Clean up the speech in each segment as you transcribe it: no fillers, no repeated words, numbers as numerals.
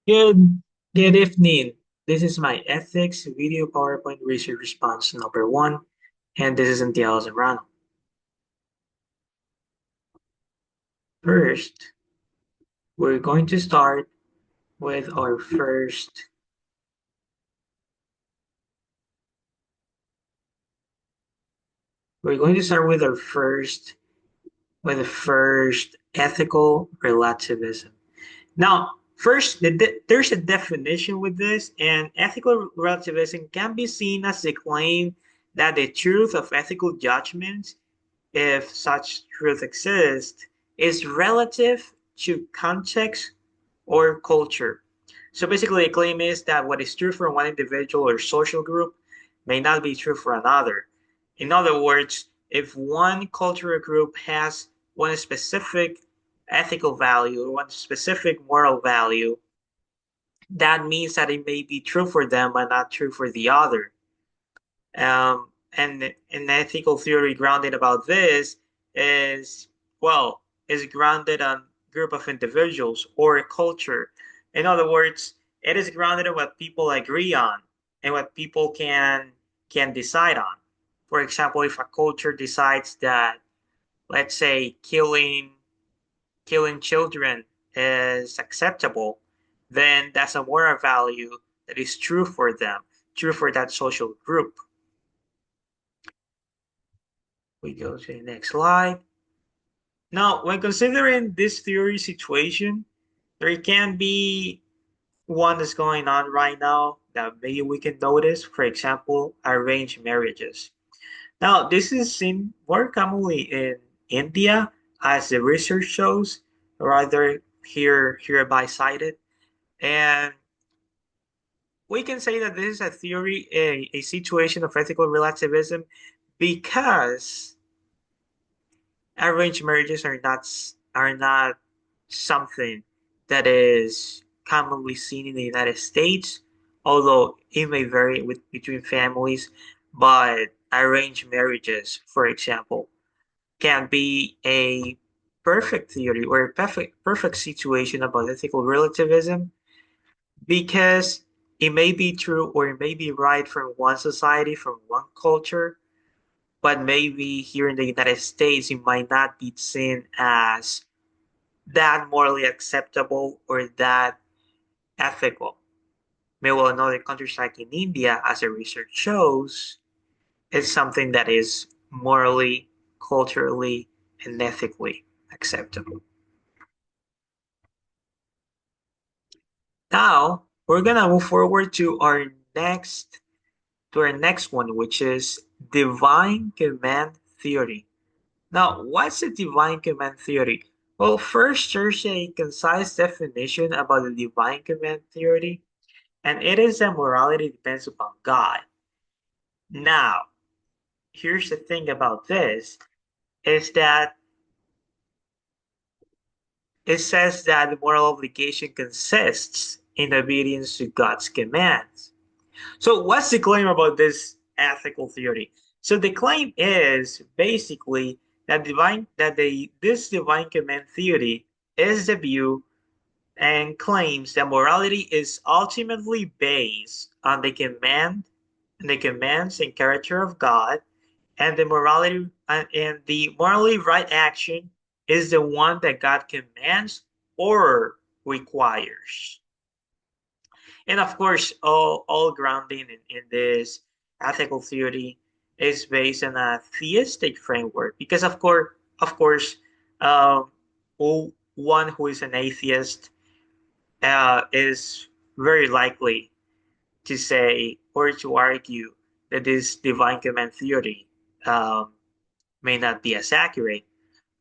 Good, good evening. This is my ethics video PowerPoint research response number one, and this is Santiago Zambrano. First, we're going to start with our first, we're going to start with the first ethical relativism. Now, first, there's a definition with this, and ethical relativism can be seen as the claim that the truth of ethical judgments, if such truth exists, is relative to context or culture. So basically, the claim is that what is true for one individual or social group may not be true for another. In other words, if one cultural group has one specific ethical value or one specific moral value, that means that it may be true for them but not true for the other. And an ethical theory grounded about this is, well, is grounded on group of individuals or a culture. In other words, it is grounded on what people agree on and what people can decide on. For example, if a culture decides that, let's say, killing children is acceptable, then that's a moral value that is true for them, true for that social group. We go to the next slide. Now, when considering this theory situation, there can be one that's going on right now that maybe we can notice. For example, arranged marriages. Now, this is seen more commonly in India, as the research shows, rather hereby cited. And we can say that this is a theory, a situation of ethical relativism, because arranged marriages are not something that is commonly seen in the United States, although it may vary between families. But arranged marriages, for example, can be a perfect theory or a perfect situation about ethical relativism, because it may be true or it may be right from one society, from one culture, but maybe here in the United States, it might not be seen as that morally acceptable or that ethical. Meanwhile, in other countries like in India, as the research shows, it's something that is morally, culturally, and ethically acceptable. Now, we're gonna move forward to our next one, which is divine command theory. Now, what's a divine command theory? Well, first, there's a concise definition about the divine command theory, and it is that morality depends upon God. Now, here's the thing about this, is that it says that the moral obligation consists in obedience to God's commands. So, what's the claim about this ethical theory? So, the claim is basically that this divine command theory is the view and claims that morality is ultimately based on the commands and character of God, and the morally right action is the one that God commands or requires. And of course, all grounding in this ethical theory is based on a theistic framework, because of course, um, one who is an atheist is very likely to say or to argue that this divine command theory um, may not be as accurate.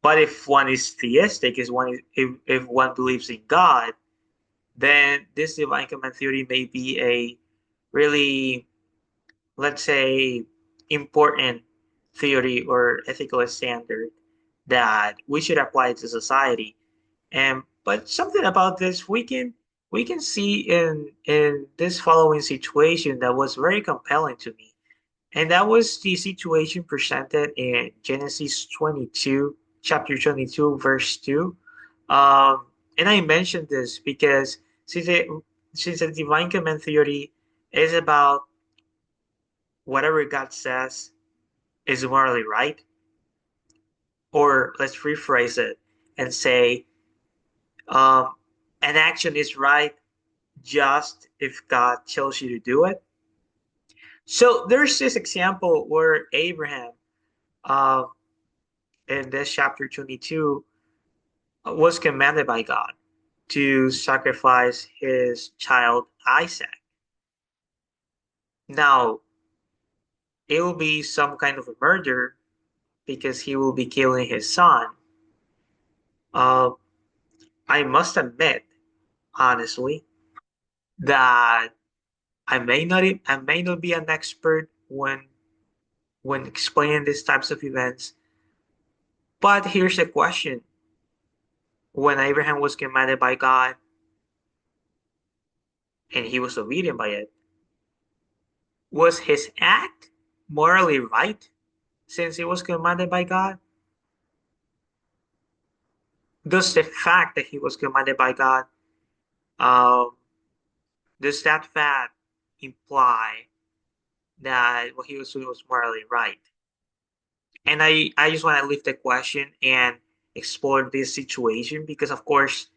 But if one is theistic, if one believes in God, then this divine command theory may be a really, let's say, important theory or ethical standard that we should apply to society. And but something about this we can see in this following situation that was very compelling to me. And that was the situation presented in Genesis 22, chapter 22, verse 2. And I mentioned this because since since the divine command theory is about whatever God says is morally right, or let's rephrase it and say um, an action is right just if God tells you to do it. So there's this example where Abraham, uh, in this chapter 22, was commanded by God to sacrifice his child Isaac. Now, it will be some kind of a murder because he will be killing his son. Uh, I must admit, honestly, that I may not be an expert when explaining these types of events. But here's the question: when Abraham was commanded by God and he was obedient by it, was his act morally right since he was commanded by God? Does the fact that he was commanded by God, um, does that fact imply that what he was doing was morally right? And I just want to leave the question and explore this situation because, of course,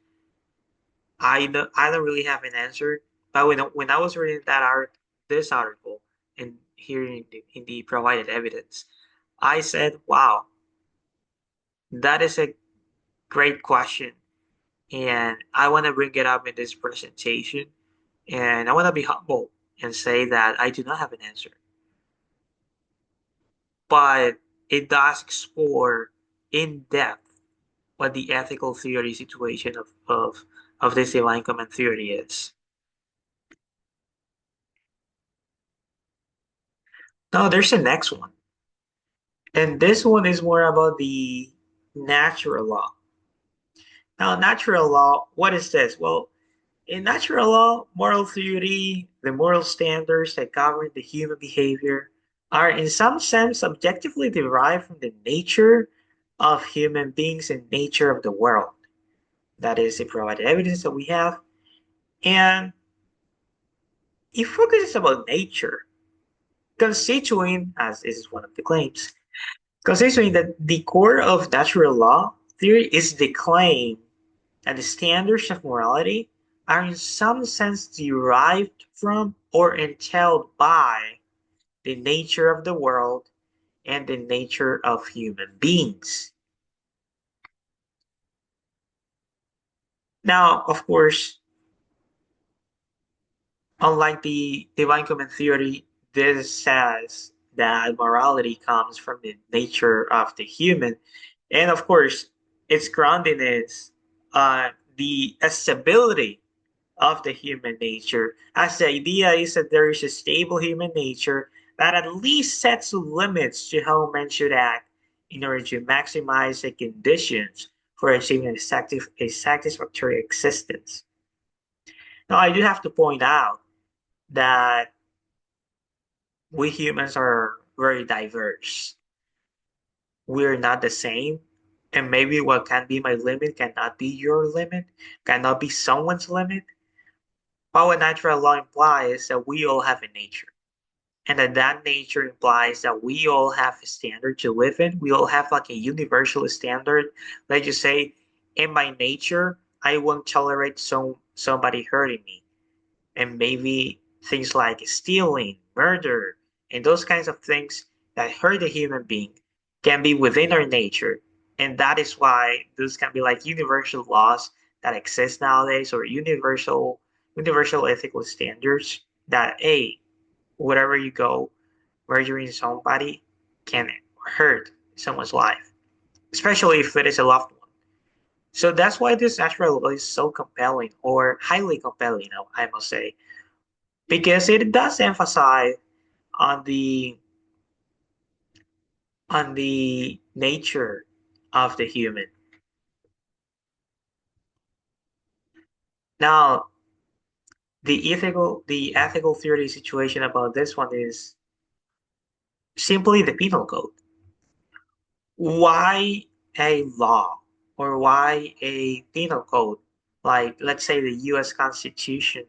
I don't really have an answer. But when I was reading this article and hearing in the provided evidence, I said, "Wow, that is a great question," and I want to bring it up in this presentation. And I want to be humble and say that I do not have an answer, but it does explore in depth what the ethical theory situation of this divine command theory is. Now, there's the next one. And this one is more about the natural law. Now, natural law, what is this? Well, in natural law, moral theory, the moral standards that govern the human behavior are in some sense objectively derived from the nature of human beings and nature of the world. That is the provided evidence that we have. And it focuses about nature, constituting, as this is one of the claims, considering that the core of natural law theory is the claim that the standards of morality are in some sense derived from or entailed by the nature of the world and the nature of human beings. Now, of course, unlike the divine command theory, this says that morality comes from the nature of the human. And of course, its grounding is the stability of the human nature, as the idea is that there is a stable human nature that at least sets limits to how men should act in order to maximize the conditions for achieving a satisfactory existence. Now, I do have to point out that we humans are very diverse. We're not the same. And maybe what can be my limit cannot be your limit, cannot be someone's limit. But what natural law implies that we all have a nature. And that nature implies that we all have a standard to live in. We all have like a universal standard. Let's just say, in my nature, I won't tolerate somebody hurting me. And maybe things like stealing, murder, and those kinds of things that hurt a human being can be within our nature. And that is why those can be like universal laws that exist nowadays or universal ethical standards that hey, wherever you go, murdering somebody can hurt someone's life, especially if it is a loved one. So that's why this natural law is so compelling or highly compelling, I must say, because it does emphasize on the nature of the human. Now, the ethical theory situation about this one is simply the penal code. Why a law or why a penal code? Like, let's say the US Constitution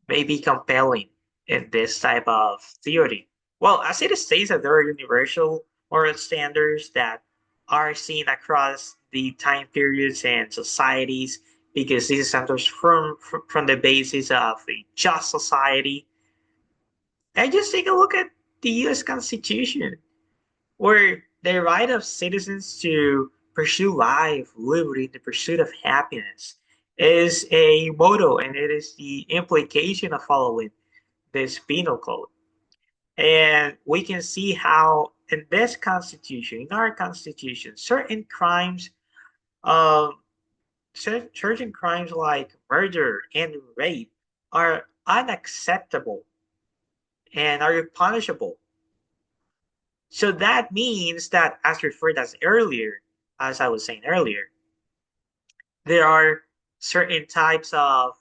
may be compelling in this type of theory. Well, as it states that there are universal moral standards that are seen across the time periods and societies, because this centers from the basis of a just society. And just take a look at the U.S. Constitution, where the right of citizens to pursue life, liberty, the pursuit of happiness is a motto, and it is the implication of following this penal code. And we can see how in this constitution, in our constitution, um, certain crimes like murder and rape are unacceptable and are punishable. So that means that, as referred as earlier, as I was saying earlier, there are certain types of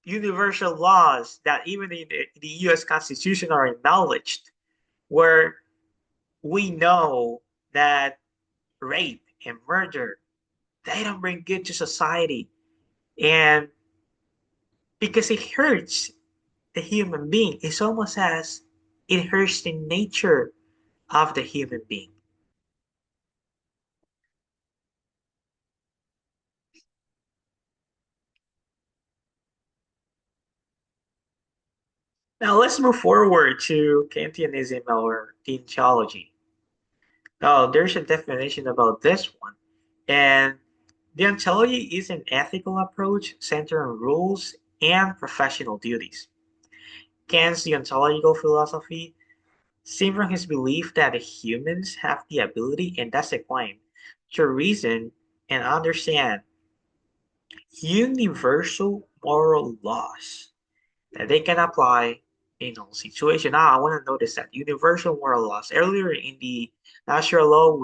universal laws that even in the U.S. Constitution are acknowledged, where we know that rape and murder, they don't bring good to society, and because it hurts the human being, it's almost as it hurts the nature of the human being. Now let's move forward to Kantianism or theology. Oh, there's a definition about this one. And deontology is an ethical approach centered on rules and professional duties. Kant's deontological philosophy stemmed from his belief that humans have the ability, and that's a claim, to reason and understand universal moral laws that they can apply in all situations. Now, I want to notice that universal moral laws. Earlier in the natural law,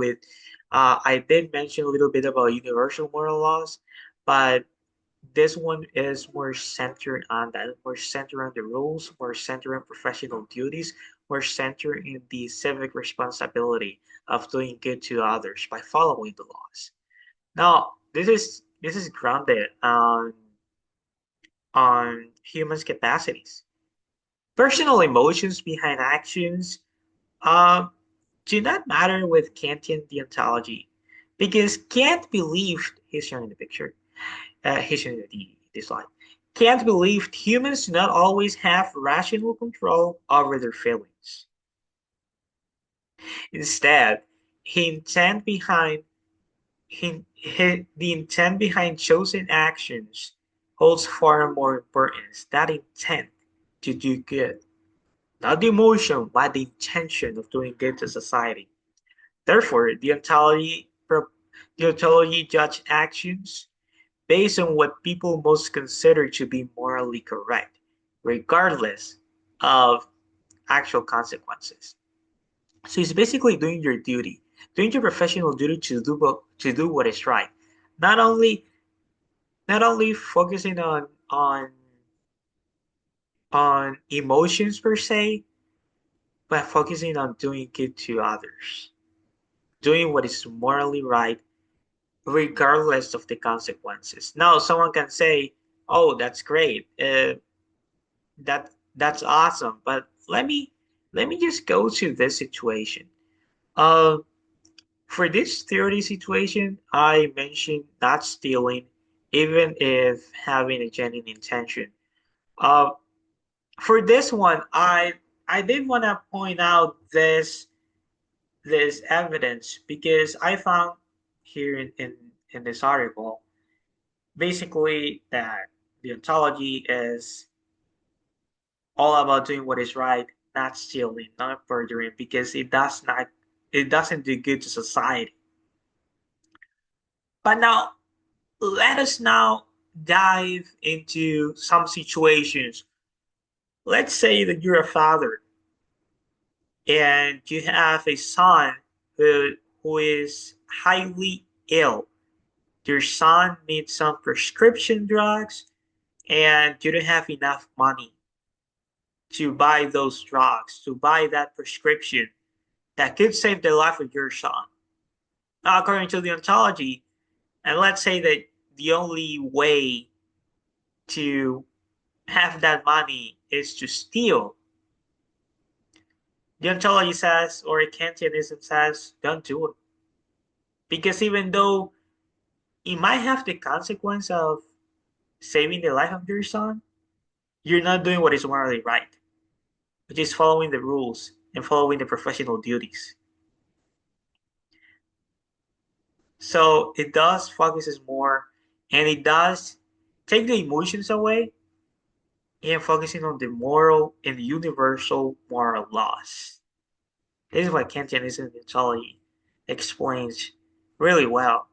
I did mention a little bit about universal moral laws, but this one is more centered on that, more centered on the rules, more centered on professional duties, more centered in the civic responsibility of doing good to others by following the laws. Now, this is grounded on humans' capacities. Personal emotions behind actions uh, do not matter with Kantian deontology because Kant believed, he's showing the picture, he's showing the slide. Kant believed humans do not always have rational control over their feelings. Instead, he intent behind the intent behind chosen actions holds far more importance. That intent to do good, not the emotion, but the intention of doing good to society. Therefore, the ontology judge actions based on what people most consider to be morally correct, regardless of actual consequences. So it's basically doing your duty, doing your professional duty to do what is right. Not only not only focusing on emotions per se, but focusing on doing good to others, doing what is morally right, regardless of the consequences. Now, someone can say, "Oh, that's great. That's awesome." But let me just go to this situation. Uh, for this theory situation, I mentioned not stealing, even if having a genuine intention. Uh, for this one, I did want to point out this evidence because I found here in this article basically that the ontology is all about doing what is right, not stealing, not murdering, because it doesn't do good to society. But now let us now dive into some situations. Let's say that you're a father and you have a son who is highly ill. Your son needs some prescription drugs and you don't have enough money to buy those drugs, to buy that prescription that could save the life of your son. Now, according to the ontology, and let's say that the only way to half that money is to steal, deontology says, or Kantianism says, don't do it. Because even though it might have the consequence of saving the life of your son, you're not doing what is morally right, which is following the rules and following the professional duties. So it does focuses more, and it does take the emotions away and focusing on the moral and the universal moral laws. This is what Kantianism theology explains really well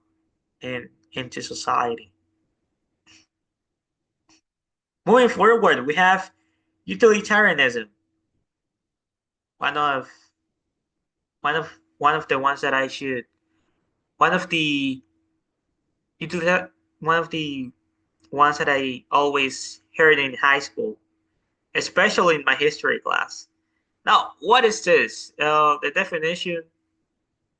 into society. Moving forward, we have utilitarianism. One of one of the ones that I should one of the one of the ones that I always heard in high school, especially in my history class. Now, what is this? The definition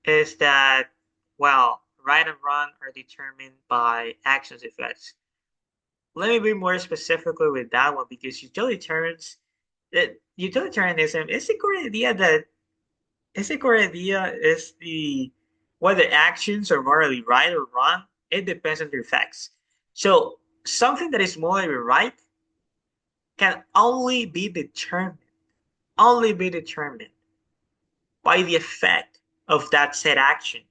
is that, well, right and wrong are determined by actions effects. Let me be more specifically with that one because utilitarianism is the core idea that is the core idea is the whether actions are morally right or wrong. It depends on the effects. So something that is morally right can only be determined by the effect of that said action.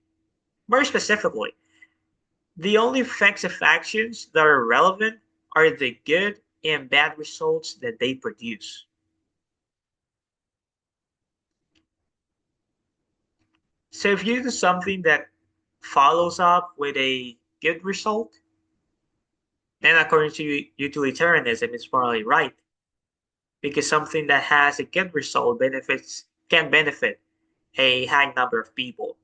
More specifically, the only effects of actions that are relevant are the good and bad results that they produce. So if you do something that follows up with a good result, then according to utilitarianism, it's morally right because something that has a good result benefits can benefit a high number of people.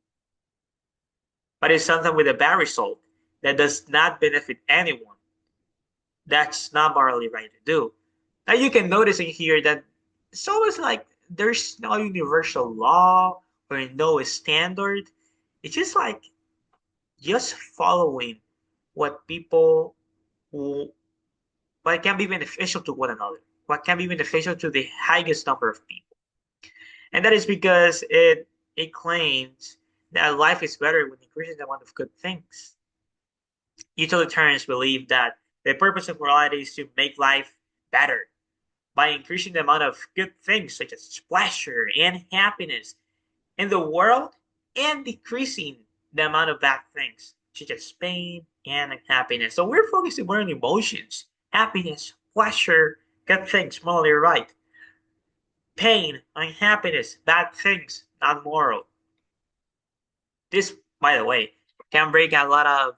But it's something with a bad result that does not benefit anyone. That's not morally right to do. Now you can notice in here that it's always like there's no universal law or no standard. It's just like just following what people who what can be beneficial to one another, what can be beneficial to the highest number of people. And that is because it claims that life is better when increasing the amount of good things. Utilitarians believe that the purpose of morality is to make life better by increasing the amount of good things such as pleasure and happiness in the world and decreasing the amount of bad things such as pain and unhappiness. So we're focusing more on emotions, happiness, pleasure, good things, morally right. Pain, unhappiness, bad things, not moral. This, by the way, can bring a lot of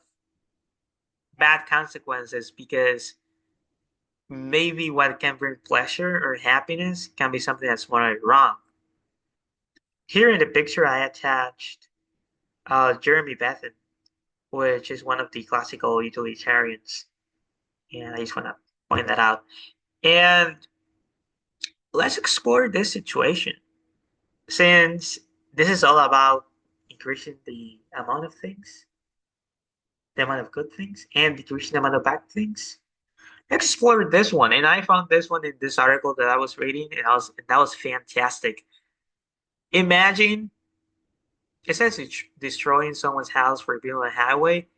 bad consequences because maybe what can bring pleasure or happiness can be something that's morally wrong. Here in the picture, I attached Jeremy Bentham, which is one of the classical utilitarians, and I just want to point that out. And let's explore this situation since this is all about increasing the amount of things, the amount of good things, and decreasing the amount of bad things. Let's explore this one, and I found this one in this article that I was reading, and that was fantastic. Imagine it says it's destroying someone's house for building a highway.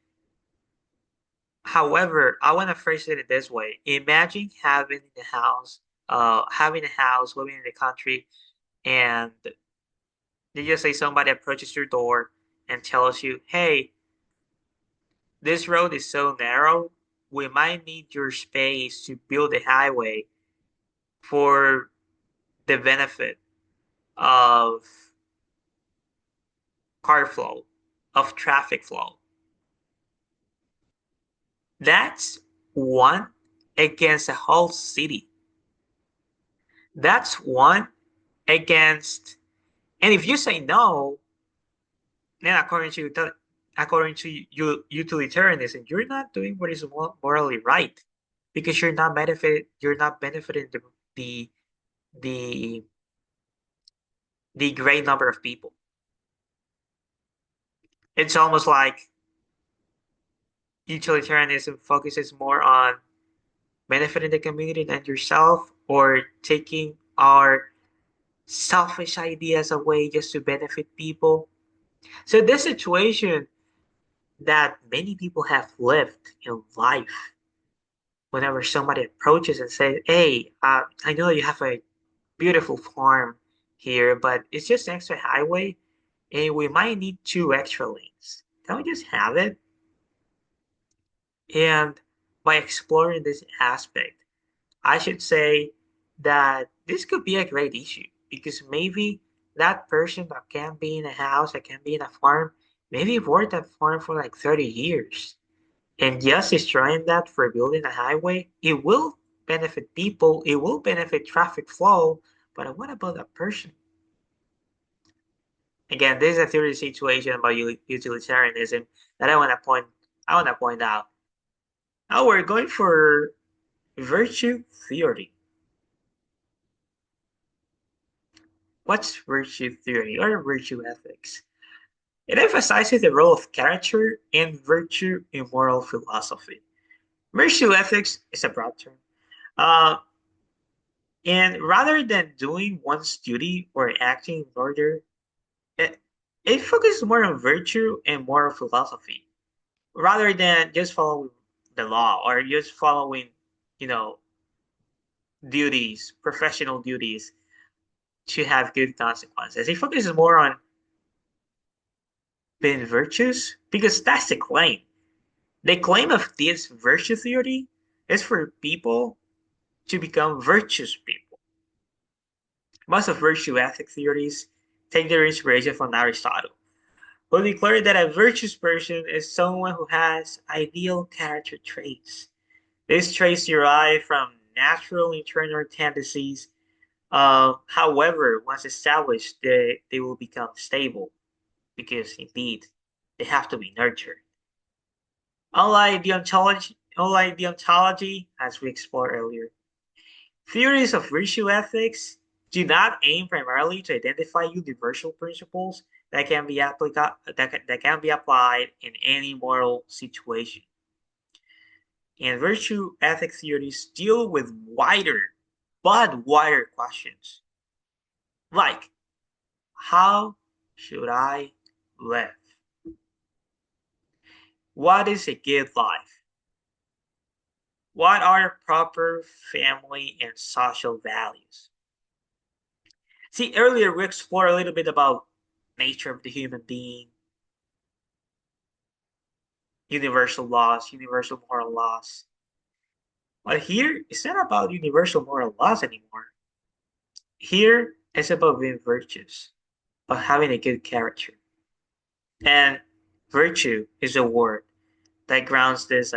However, I want to phrase it this way. Imagine having a house, living in the country, and they just say somebody approaches your door and tells you, hey, this road is so narrow, we might need your space to build a highway for the benefit of car flow, of traffic flow. That's one against a whole city. That's one against, and if you say no, then according to utilitarianism, you're not doing what is morally right because you're not benefiting the the the great number of people. It's almost like utilitarianism focuses more on benefiting the community and yourself, or taking our selfish ideas away just to benefit people. So this situation that many people have lived in life, whenever somebody approaches and says, "Hey, I know you have a beautiful farm here, but it's just an extra highway, and we might need two extra lanes. Can we just have it?" And by exploring this aspect, I should say that this could be a great issue because maybe that person that can be in a house, that can be in a farm, maybe worked that farm for like 30 years. And just destroying that for building a highway, it will benefit people, it will benefit traffic flow, but what about that person? Again, this is a theory situation about utilitarianism that I want to point out. Now we're going for virtue theory. What's virtue theory or virtue ethics? It emphasizes the role of character and virtue in moral philosophy. Virtue ethics is a broad term. Uh, and rather than doing one's duty or acting in order, it, it focuses more on virtue and moral philosophy rather than just following the law or just following, you know, duties, professional duties to have good consequences. It focuses more on being virtuous because that's the claim. The claim of this virtue theory is for people to become virtuous people. Most of virtue ethic theories take their inspiration from Aristotle, who declared that a virtuous person is someone who has ideal character traits. These traits derive from natural internal tendencies. However, once established, they will become stable because indeed they have to be nurtured. Unlike the as we explored earlier, theories of virtue ethics do not aim primarily to identify universal principles that can be applied in any moral situation. And virtue ethics theories deal with wider questions, like how should I live? What is a good life? What are proper family and social values? See, earlier we explored a little bit about nature of the human being, universal laws, universal moral laws. But here, it's not about universal moral laws anymore. Here, it's about being virtuous, about having a good character. And virtue is a word that grounds this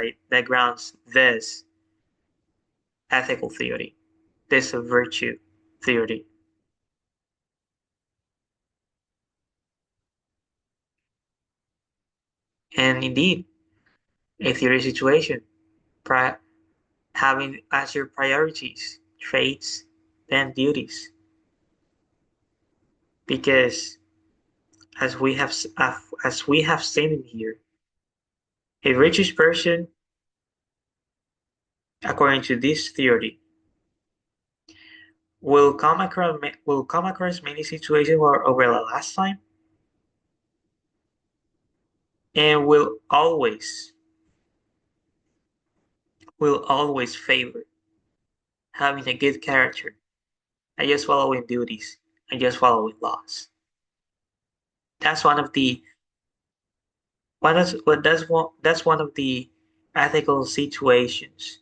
ethical theory, this virtue theory. And indeed, a theory situation, pri- having as your priorities, traits, then duties. Because as we have stated here, a virtuous person, according to this theory, will come across many situations over the lifetime and will always favor having a good character and just following duties and just following laws. That's one of the what is what that's one of the ethical situations.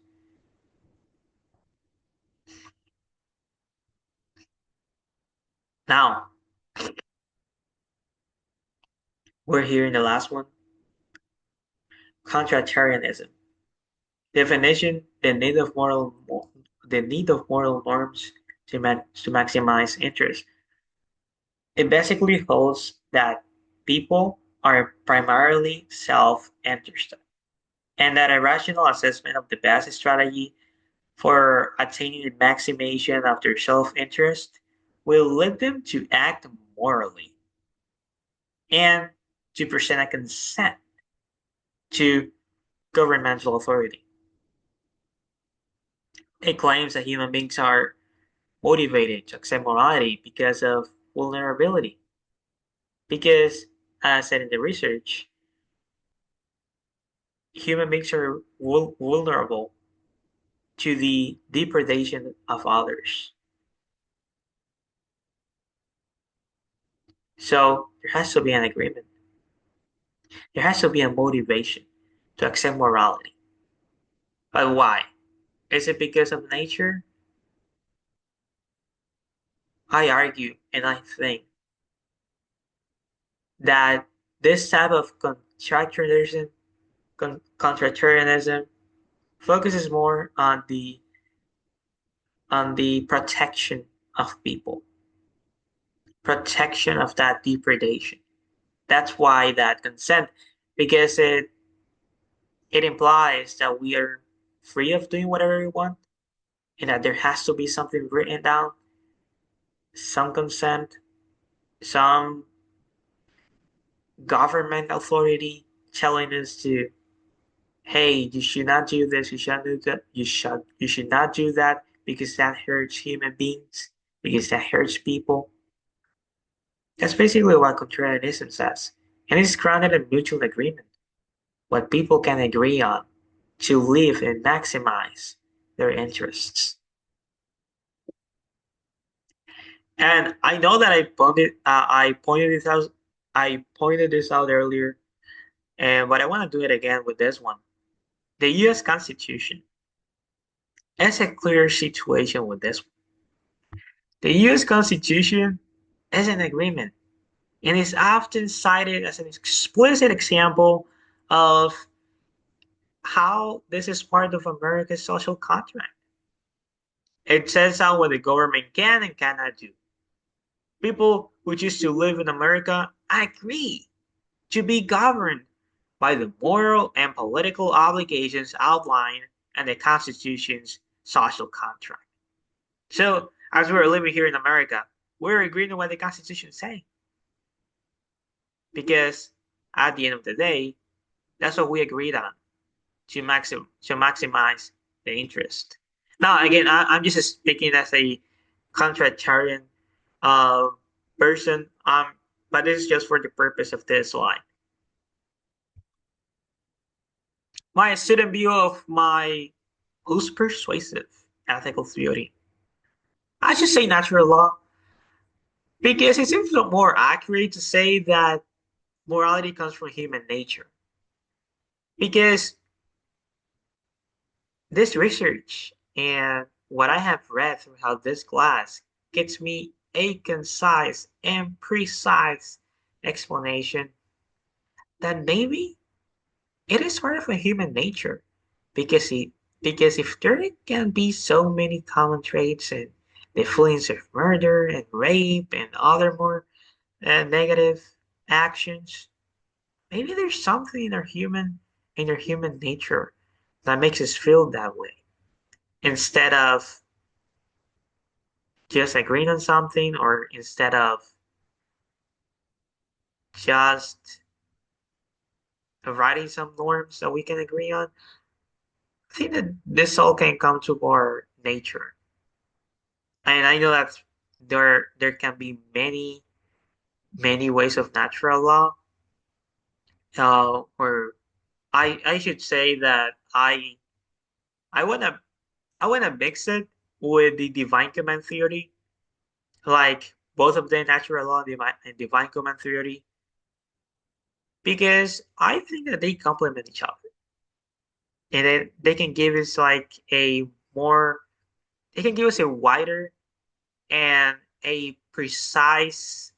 Now we're here in the last one, contrarianism. Definition: the need of moral norms to maximize interest. It basically holds that people are primarily self-interested, and that a rational assessment of the best strategy for attaining the maximization of their self-interest will lead them to act morally and to present a consent to governmental authority. It claims that human beings are motivated to accept morality because of vulnerability. Because, as said in the research, human beings are vulnerable to the depredation of others. So there has to be an agreement. There has to be a motivation to accept morality. But why? Is it because of nature? I argue and I think that this type of contractarianism focuses more on the protection of people, protection of that depredation. That's why that consent, because it implies that we are free of doing whatever we want, and that there has to be something written down, some consent, some government authority telling us to, hey, you should not do this, you should do that, you should not do that because that hurts human beings, because that hurts people. That's basically what contrarianism says. And it's grounded in mutual agreement, what people can agree on to live and maximize their interests. And I know that I pointed this out earlier, and but I want to do it again with this one. The U.S. Constitution is a clear situation with this one. The U.S. Constitution is an agreement and is often cited as an explicit example of how this is part of America's social contract. It sets out what the government can and cannot do. People who choose to live in America agree to be governed by the moral and political obligations outlined in the Constitution's social contract. So, as we're living here in America, we're agreeing to what the Constitution says because at the end of the day, that's what we agreed on to maximize the interest. Now, again, I'm just speaking as a contrarian uh, person, but this is just for the purpose of this slide. My student view of my most persuasive ethical theory. I should say natural law because it seems more accurate to say that morality comes from human nature. Because this research and what I have read throughout this class gets me a concise and precise explanation that maybe it is part of a human nature because if there can be so many common traits and the feelings of murder and rape and other more negative actions, maybe there's something in our human nature that makes us feel that way instead of just agreeing on something or instead of just writing some norms that we can agree on. I think that this all can come to our nature. And I know that there can be many ways of natural law. Or I should say that I wanna I wanna mix it with the divine command theory, like both of the natural law and divine command theory, because I think that they complement each other. And then they can give us like a more they can give us a wider and a precise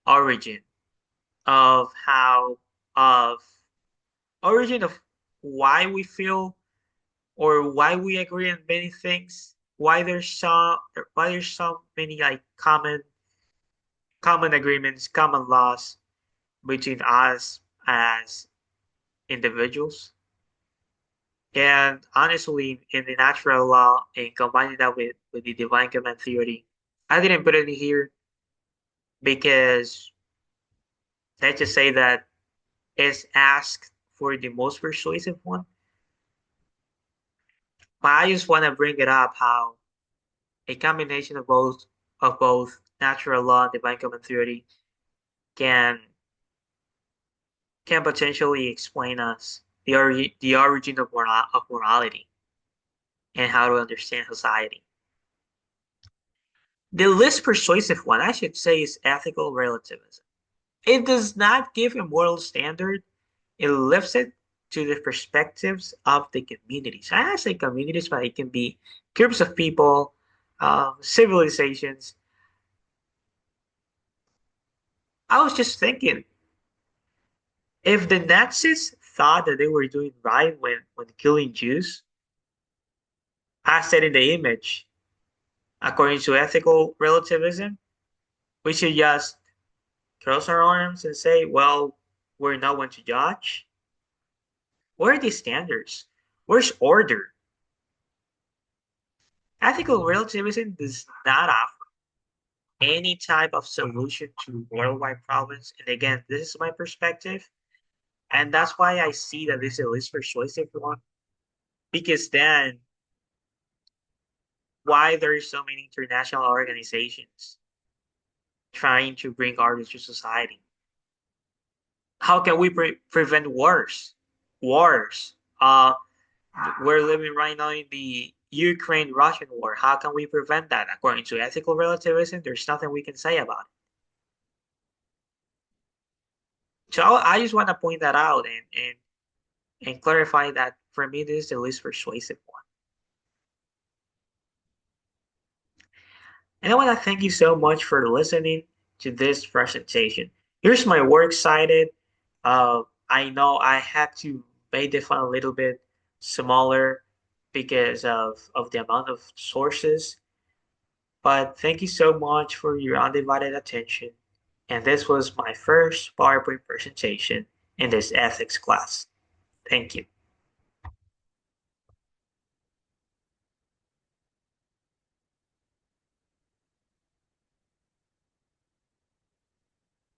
origin of how of origin of why we feel or why we agree on many things, why there's so many like common agreements, common laws between us as individuals. And honestly, in the natural law and combining that with the divine command theory, I didn't put it in here because let's just say that it's asked for the most persuasive one. But I just want to bring it up how a combination of both natural law and divine common theory can can potentially explain us the origin of morality and how to understand society. The least persuasive one, I should say, is ethical relativism. It does not give a moral standard, it lifts it to the perspectives of the communities. I say communities, but it can be groups of people, civilizations. I was just thinking, if the Nazis thought that they were doing right when killing Jews, as said in the image, according to ethical relativism, we should just cross our arms and say, well, we're not one to judge. Where are these standards? Where's order? Ethical relativism does not offer any type of solution to worldwide problems. And again, this is my perspective. And that's why I see that this is the least persuasive one. Because then, why there are so many international organizations trying to bring order to society? How can we prevent wars? Wars. We're living right now in the Ukraine-Russian war. How can we prevent that? According to ethical relativism, there's nothing we can say about it. So I just want to point that out and clarify that for me, this is the least persuasive one. And I want to thank you so much for listening to this presentation. Here's my works cited. I know I had to make the font a little bit smaller because of the amount of sources. But thank you so much for your undivided attention. And this was my first PowerPoint presentation in this ethics class. Thank you.